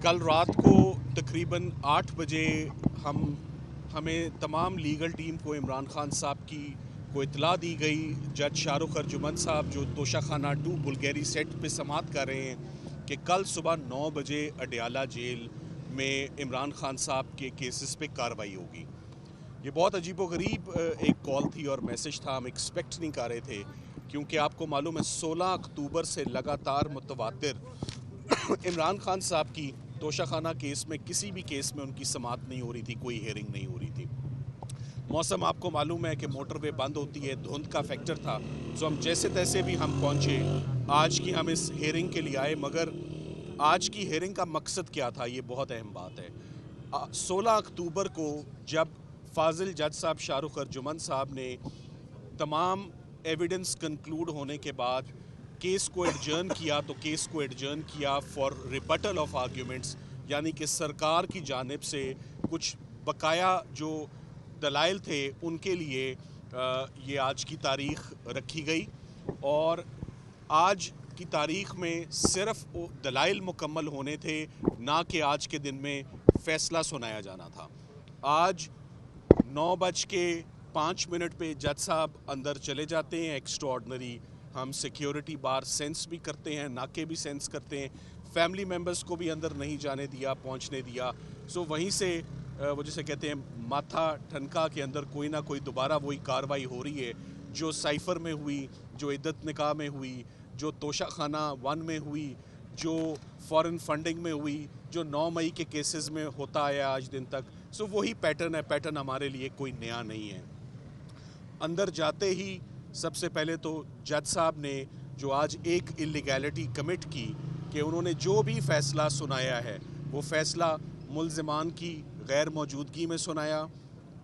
कल रात को तकरीबन 8 बजे हमें तमाम लीगल टीम को इमरान खान साहब की को इतला दी गई। जज शाहरुख अर्जुमंद साहब जो तोशाखाना 2 बुल्गारी सेट पे समात कर रहे हैं कि कल सुबह 9 बजे अडयाला जेल में इमरान खान साहब के केसेस पे कार्रवाई होगी। ये बहुत अजीबोगरीब एक कॉल थी और मैसेज था, हम एक्सपेक्ट नहीं कर रहे थे, क्योंकि आपको मालूम है 16 अक्टूबर से लगातार मुतवातिर इमरान खान साहब की तोशाखाना केस में किसी भी केस में उनकी समात नहीं हो रही थी, कोई हेयरिंग नहीं हो रही थी। मौसम आपको मालूम है कि मोटरवे बंद होती है, धुंध का फैक्टर था, सो हम जैसे तैसे भी हम पहुँचे। आज की हम इस हेयरिंग के लिए आए, मगर आज की हेयरिंग का मकसद क्या था, ये बहुत अहम बात है। 16 अक्टूबर को जब फाजिल जज साहब शाहरुख अर्जुमंद साहब ने तमाम एविडेंस कंक्लूड होने के बाद केस को एडजर्न किया, तो केस को एडजर्न किया फॉर रिबटल ऑफ आर्ग्यूमेंट्स, यानी कि सरकार की जानिब से कुछ बकाया जो दलाइल थे उनके लिए ये आज की तारीख़ रखी गई। और आज की तारीख़ में सिर्फ दलाइल मुकम्मल होने थे, ना कि आज के दिन में फ़ैसला सुनाया जाना था। आज 9:05 पे जज साहब अंदर चले जाते हैं। एक्स्ट्राऑर्डिनरी हम सिक्योरिटी बार सेंस भी करते हैं, नाके भी सेंस करते हैं, फैमिली मेम्बर्स को भी अंदर नहीं जाने दिया, पहुंचने दिया। सो वहीं से वो जिसे कहते हैं माथा ठनका के अंदर कोई ना कोई दोबारा वही कार्रवाई हो रही है जो साइफ़र में हुई, जो इद्दत निकाह में हुई, जो तोशाखाना 1 में हुई, जो फॉरेन फंडिंग में हुई, जो 9 मई के केसेस में होता आया आज दिन तक। सो वही पैटर्न है, पैटर्न हमारे लिए कोई नया नहीं है। अंदर जाते ही सबसे पहले तो जज साहब ने जो आज एक इलीगैलिटी कमिट की कि उन्होंने जो भी फ़ैसला सुनाया है वो फ़ैसला मुल्ज़िमान की गैर मौजूदगी में सुनाया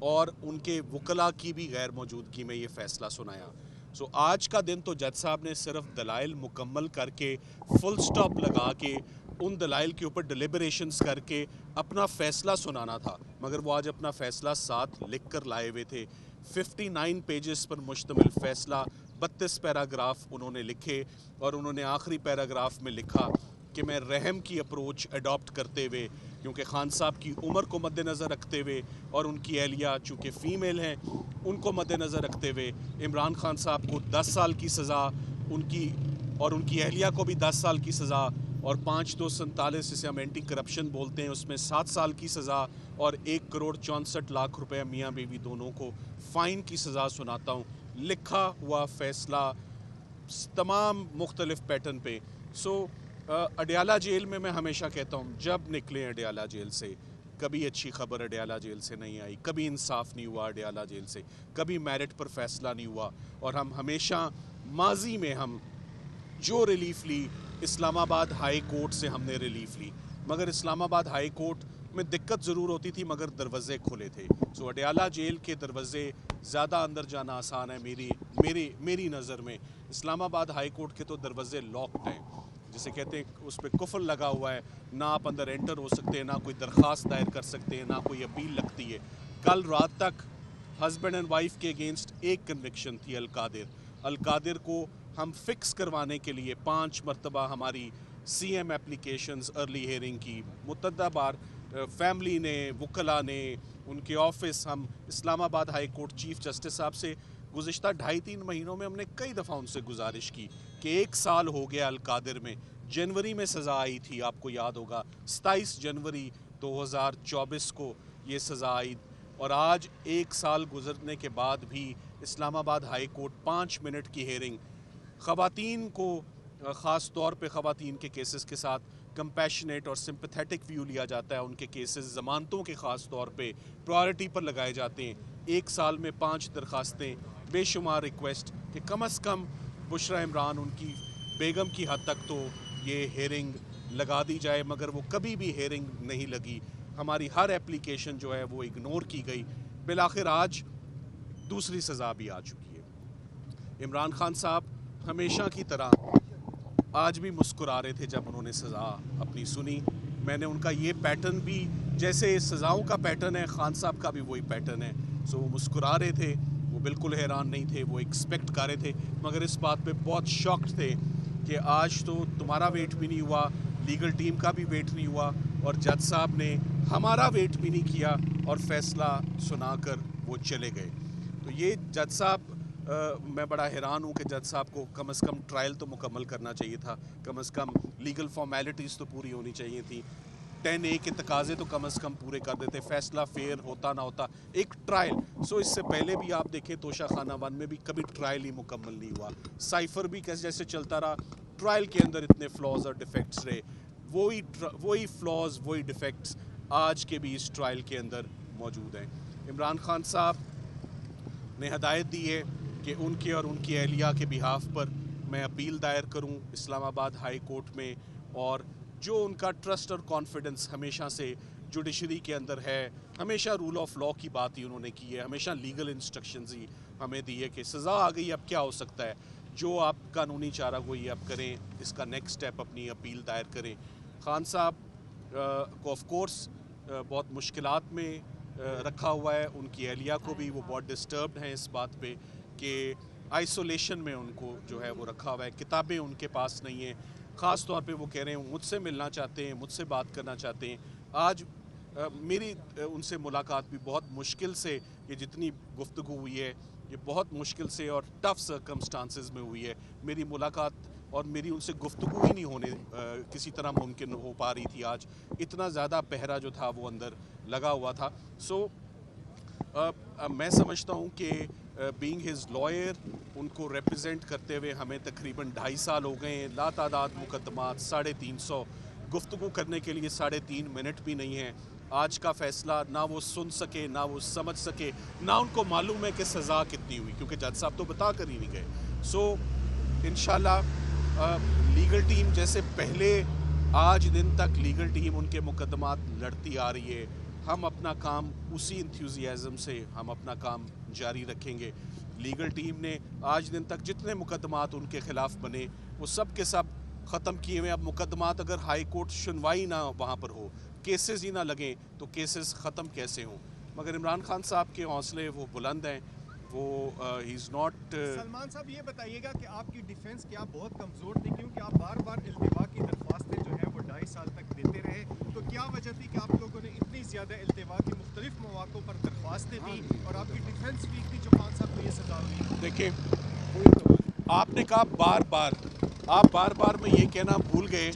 और उनके वकला की भी गैर मौजूदगी में ये फ़ैसला सुनाया। सो आज का दिन तो जज साहब ने सिर्फ दलाइल मुकम्मल करके फुल स्टॉप लगा के उन दलाइल के ऊपर डिलिबरेशंस करके अपना फ़ैसला सुनाना था, मगर वो आज अपना फ़ैसला साथ लिख कर लाए हुए थे। 59 पेजेस पर मुश्तमिल फ़ैसला, 32 पैराग्राफ उन्होंने लिखे और उन्होंने आखिरी पैराग्राफ में लिखा कि मैं रहम की अप्रोच अडॉप्ट करते हुए, क्योंकि खान साहब की उम्र को मद्देनज़र रखते हुए और उनकी अहलिया चूँकि फ़ीमेल हैं उनको मद्देनज़र रखते हुए इमरान खान साहब को 10 साल की सज़ा, उनकी अहलिया को भी 10 साल की सज़ा और 5247 जिसे हम एंटी करप्शन बोलते हैं उसमें 7 साल की सज़ा और 1,64,00,000 रुपये मियाँ बीवी दोनों को फ़ाइन की सज़ा सुनाता हूँ। लिखा हुआ फ़ैसला तमाम मुख्तलिफ़ पैटर्न पे। सो अडयाला जेल में मैं हमेशा कहता हूँ जब निकलें अडयाला जेल से, कभी अच्छी खबर अडयाला जेल से नहीं आई, कभी इंसाफ नहीं हुआ अडयाला जेल से, कभी मेरिट पर फ़ैसला नहीं हुआ। और हम हमेशा माजी में हम जो रिलीफ़ ली इस्लामाबाद हाई कोर्ट से हमने रिलीफ़ ली, मगर इस्लामाबाद हाई कोर्ट में दिक्कत ज़रूर होती थी मगर दरवाज़े खुले थे। सो अडयाला जेल के दरवाज़े ज़्यादा अंदर जाना आसान है मेरी नज़र में। इस्लामाबाद हाई कोर्ट के तो दरवाज़े लॉक्ड हैं, जिसे कहते हैं उस पर कुफल लगा हुआ है, ना आप अंदर एंटर हो सकते हैं, ना कोई दरख्वास्त दायर कर सकते हैं, ना कोई अपील लगती है। कल रात तक हस्बैंड एंड वाइफ के अगेंस्ट एक कन्विक्शन थी, अलकादिर को हम फिक्स करवाने के लिए 5 मरतबा हमारी CM एप्लीकेशंस अर्ली हेयरिंग की, मुतअद्दिदा बार फैमिली ने, वकला ने, उनके ऑफिस, हम Islamabad high court chief justice साहब से गुज़िश्ता 2.5-3 महीनों में हमने कई दफ़ा उनसे गुजारिश की कि 1 साल हो गया अलकादिर में, जनवरी में सज़ा आई थी, आपको याद होगा 27 जनवरी 2024 को ये सज़ा आई और आज 1 साल गुजरने के बाद भी इस्लामाबाद हाई कोर्ट 5 मिनट की हेयरिंग, ख़वातीन को ख़ास तौर पे ख़वातीन के केसेस के साथ कंपैशनेट और सिंपैथेटिक व्यू लिया जाता है, उनके केसेस ज़मानतों के ख़ास तौर पे प्रायोरिटी पर लगाए जाते हैं। 1 साल में 5 दरखास्तें, बेशुमार रिक्वेस्ट कि कम अज़ कम बुशरा इमरान उनकी बेगम की हद तक तो ये हेयरिंग लगा दी जाए, मगर वो कभी भी हेयरिंग नहीं लगी। हमारी हर एप्लीकेशन जो है वो इग्नोर की गई। बिलाखिर आज दूसरी सज़ा भी आ चुकी है। इमरान खान साहब हमेशा की तरह आज भी मुस्कुरा रहे थे जब उन्होंने सज़ा अपनी सुनी। मैंने उनका ये पैटर्न भी, जैसे सज़ाओं का पैटर्न है खान साहब का भी वही पैटर्न है। सो वो मुस्कुरा रहे थे, वो बिल्कुल हैरान नहीं थे, वो एक्सपेक्ट कर रहे थे, मगर इस बात पे बहुत शॉक्ड थे कि आज तो तुम्हारा वेट भी नहीं हुआ, लीगल टीम का भी वेट नहीं हुआ, اور جج صاحب نے ہمارا ویٹ بھی نہیں کیا اور فیصلہ سنا کر وہ چلے گئے. تو یہ جج صاحب میں بڑا حیران ہوں کہ جج صاحب کو کم از کم ٹرائل تو مکمل کرنا چاہیے تھا, کم از کم لیگل فارمیلٹیز تو پوری ہونی چاہیے تھی, 10A کے تقاضے تو کم از کم پورے کر دیتے, فیصلہ فیئر ہوتا نہ ہوتا ایک ٹرائل. سو اس سے پہلے بھی آپ دیکھیں توشہ خانہ 1 میں بھی کبھی ٹرائل ہی مکمل نہیں ہوا, سائفر بھی جیسے چلتا رہا, ٹرائل کے اندر اتنے فلاز اور ڈیفیکٹس رہے, وہی فلاز وہی ڈیفیکٹس آج کے بھی اس ٹرائل کے اندر موجود ہیں. عمران خان صاحب نے ہدایت دی ہے کہ ان کے اور ان کی اہلیہ کے بہاف پر میں اپیل دائر کروں اسلام آباد ہائی کورٹ میں, اور جو ان کا ٹرسٹ اور کانفیڈنس ہمیشہ سے جوڈیشری کے اندر ہے, ہمیشہ رول آف لاء کی بات ہی انہوں نے کی ہے, ہمیشہ لیگل انسٹرکشنز ہی ہمیں دی ہے کہ سزا آ گئی اب کیا ہو سکتا ہے, جو آپ قانونی چارہ گوئی اب کریں, اس کا نیکسٹ سٹیپ اپنی اپیل دائر کریں. خان صاحب کو آف کورس بہت مشکلات میں رکھا ہوا ہے, ان کی اہلیہ کو بھی, وہ بہت ڈسٹربڈ ہیں اس بات پہ کہ آئسولیشن میں ان کو جو ہے وہ رکھا ہوا ہے, کتابیں ان کے پاس نہیں ہیں, خاص طور پہ وہ کہہ رہے ہیں مجھ سے ملنا چاہتے ہیں, مجھ سے بات کرنا چاہتے ہیں. آج میری ان سے ملاقات بھی بہت مشکل سے, یہ جتنی گفتگو ہوئی ہے یہ بہت مشکل سے اور ٹف سرکمسٹانسز میں ہوئی ہے, میری ملاقات اور میری ان سے گفتگو ہی نہیں ہونے کسی طرح ممکن ہو پا رہی تھی آج, اتنا زیادہ پہرا جو تھا وہ اندر لگا ہوا تھا. سو میں سمجھتا ہوں کہ بینگ ہز لائر, ان کو ریپرزینٹ کرتے ہوئے ہمیں تقریباً 2.5 سال ہو گئے ہیں, لاتعداد مقدمات, 350 گفتگو کرنے کے لیے 3.5 منٹ بھی نہیں ہیں. آج کا فیصلہ نہ وہ سن سکے, نہ وہ سمجھ سکے, نہ ان کو معلوم ہے کہ سزا کتنی ہوئی, کیونکہ جج صاحب تو بتا کر ہی نہیں گئے. سو انشاءاللہ لیگل ٹیم جیسے پہلے آج دن تک لیگل ٹیم ان کے مقدمات لڑتی آ رہی ہے, ہم اپنا کام اسی انتھیوزیازم سے ہم اپنا کام جاری رکھیں گے. لیگل ٹیم نے آج دن تک جتنے مقدمات ان کے خلاف بنے وہ سب کے سب ختم کیے ہوئے. اب مقدمات اگر ہائی کورٹ سنوائی نہ وہاں پر ہو, کیسز ہی نہ لگیں تو کیسز ختم کیسے ہوں. مگر عمران خان صاحب کے حوصلے وہ بلند ہیں, وہ ہی از ناٹ. سلمان صاحب یہ بتائیے گا کہ آپ کی ڈیفنس کیا بہت کمزور تھی, کیونکہ آپ بار بار التوا کی درخواستیں جو ہیں وہ 2.5 سال تک دیتے رہے, تو کیا وجہ تھی کہ آپ لوگوں نے اتنی زیادہ التوا کی مختلف مواقع پر درخواستیں دی اور آپ کی ڈیفنس ویک تھی جو خان صاحب کو یہ سزا ہوئی؟ دیکھیں آپ نے کہا بار بار, آپ بار بار میں یہ کہنا بھول گئے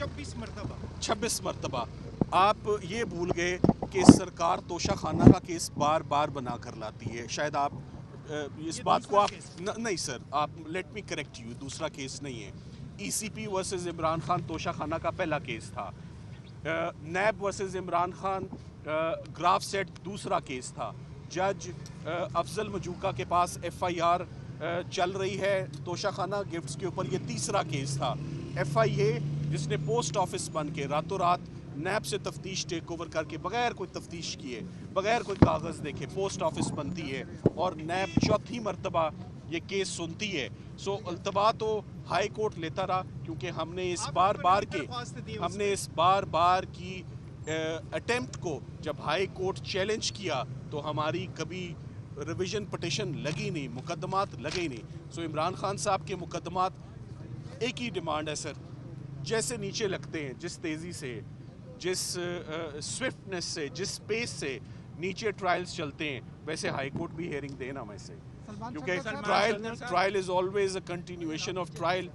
26 مرتبہ آپ یہ بھول گئے کہ سرکار توشہ خانہ کا کیس بار بار بنا کر لاتی ہے. شاید آپ اس بات کو آپ نہیں سر, آپ لیٹ می کریکٹ یو, دوسرا کیس نہیں ہے. ECP ورسز عمران خان توشہ خانہ کا پہلا کیس تھا, NAB versus Imran Khan Graff set دوسرا کیس تھا, جج افضل مجوکا کے پاس FIR چل رہی ہے توشہ خانہ گفٹس کے اوپر, یہ تیسرا کیس تھا. FIA جس نے پوسٹ آفس بن کے راتوں رات نیب سے تفتیش ٹیک اوور کر کے بغیر کوئی تفتیش کیے, بغیر کوئی کاغذ دیکھے پوسٹ آفس بنتی ہے, اور نیب چوتھی مرتبہ یہ کیس سنتی ہے. سو التوا تو ہائی کورٹ لیتا رہا, کیونکہ ہم نے اس بار بار کی اٹیمپٹ کو جب ہائی کورٹ چیلنج کیا تو ہماری کبھی ریویژن پٹیشن لگی نہیں, مقدمات لگے نہیں. سو عمران خان صاحب کے مقدمات ایک ہی ڈیمانڈ ہے سر, جیسے نیچے لگتے ہیں, جس تیزی سے, جس سوئفٹنس سے, جس پیس سے نیچے ٹرائلز چلتے ہیں, ویسے ہائی کورٹ بھی ہیئرنگ دے نا ویسے, کیونکہ trial is always a continuation of trial.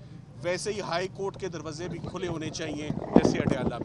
ویسے ہی ہائی کورٹ کے دروازے بھی کھلے ہونے چاہیے جیسے اڈیالہ میں.